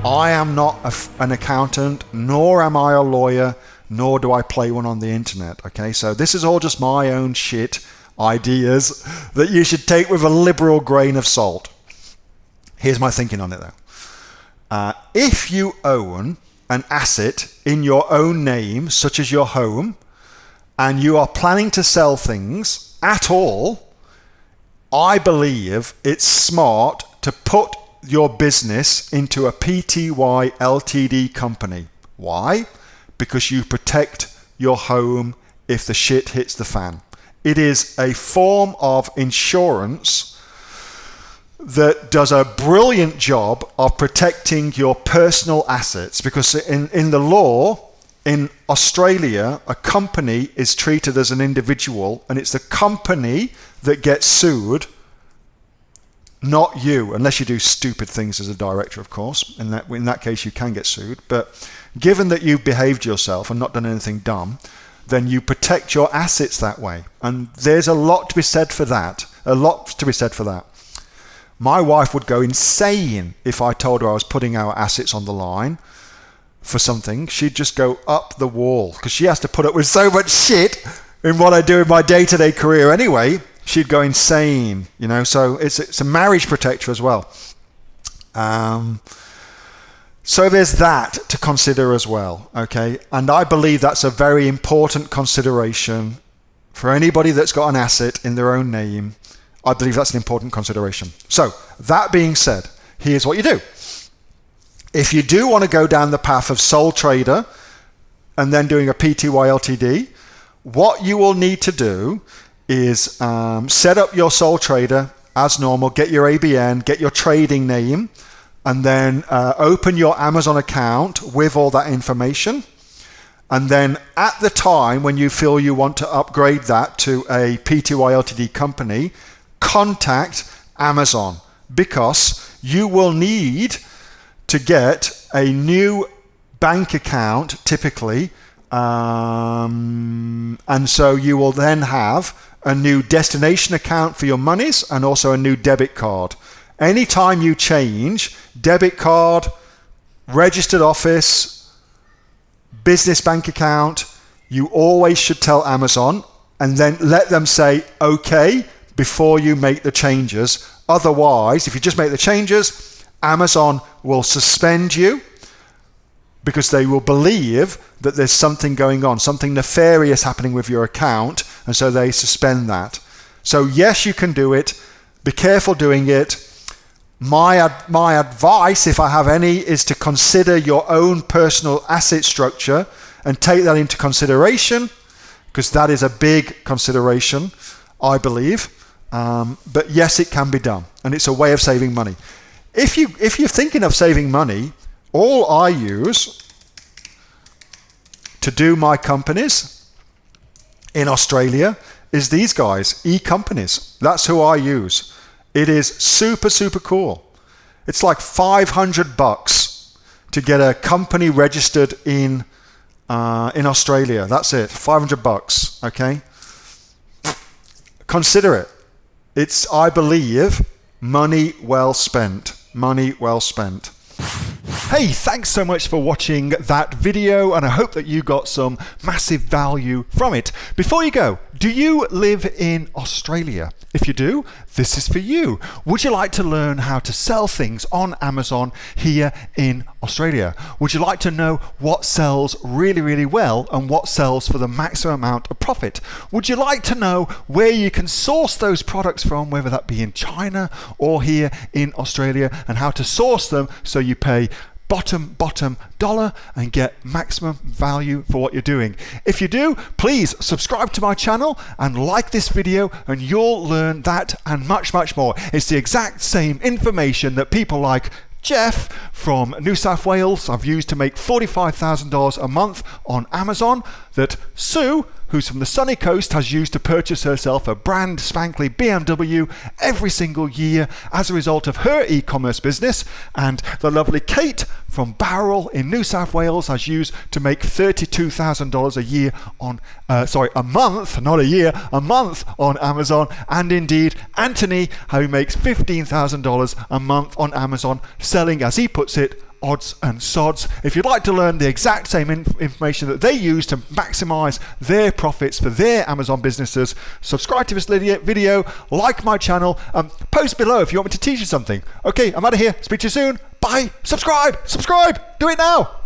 I am not an accountant, nor am I a lawyer, nor do I play one on the internet. Okay, so this is all just my own shit ideas that you should take with a liberal grain of salt. Here's my thinking on it though. If you own an asset in your own name, such as your home, and you are planning to sell things at all, I believe it's smart to put your business into a PTY Ltd company. Why? Because you protect your home if the shit hits the fan. It is a form of insurance that does a brilliant job of protecting your personal assets, because in the law in Australia, a company is treated as an individual, and it's the company that gets sued, not you, unless you do stupid things as a director, of course. In that case, you can get sued. But given that you've behaved yourself and not done anything dumb, then you protect your assets that way. And there's a lot to be said for that. A lot to be said for that. My wife would go insane if I told her I was putting our assets on the line for something. She'd just go up the wall, because she has to put up with so much shit in what I do in my day-to-day career anyway. She'd go insane, you know. So it's a marriage protector as well. So there's that to consider as well, okay? And I believe that's a very important consideration for anybody that's got an asset in their own name. I believe that's an important consideration. So that being said, here's what you do. If you do want to go down the path of sole trader and then doing a PTY Ltd, what you will need to do is set up your sole trader as normal, get your ABN, get your trading name, and then open your Amazon account with all that information. And then at the time when you feel you want to upgrade that to a PTY Ltd company, contact Amazon, because you will need to get a new bank account typically, and so you will then have a new destination account for your monies and also a new debit card. Anytime you change debit card, registered office, business bank account, you always should tell Amazon and then let them say okay before you make the changes. Otherwise, if you just make the changes, Amazon will suspend you, because they will believe that there's something going on, something nefarious happening with your account, and so they suspend that. So yes, you can do it. Be careful doing it. My advice, if I have any, is to consider your own personal asset structure and take that into consideration, because that is a big consideration, I believe. But yes, it can be done, and it's a way of saving money. If you're thinking of saving money, all I use to do my companies in Australia is these guys, eCompanies. That's who I use. It is super, super cool. It's like $500 to get a company registered in Australia. That's it, $500. Okay, consider it. It's, I believe, money well spent. Money well spent. Hey, thanks so much for watching that video, and I hope that you got some massive value from it. Before you go, do you live in Australia? If you do, this is for you. Would you like to learn how to sell things on Amazon here in Australia? Would you like to know what sells really, really well and what sells for the maximum amount of profit? Would you like to know where you can source those products from, whether that be in China or here in Australia, and how to source them so you pay bottom dollar and get maximum value for what you're doing? If you do, please subscribe to my channel and like this video, and you'll learn that and much more. It's the exact same information that people like Jeff from New South Wales I've used to make $45,000 a month on Amazon, that Sue, who's from the sunny coast, has used to purchase herself a brand spankly BMW every single year as a result of her e-commerce business, and the lovely Kate from Bowral in New South Wales has used to make $32,000 a year on a month, not a year, a month on Amazon, and indeed Anthony, who makes $15,000 a month on Amazon, selling, as he puts it, odds and sods. If you'd like to learn the exact same information that they use to maximize their profits for their Amazon businesses, subscribe to this video, like my channel, post below if you want me to teach you something. Okay, I'm out of here. Speak to you soon. Bye. Subscribe. Do it now.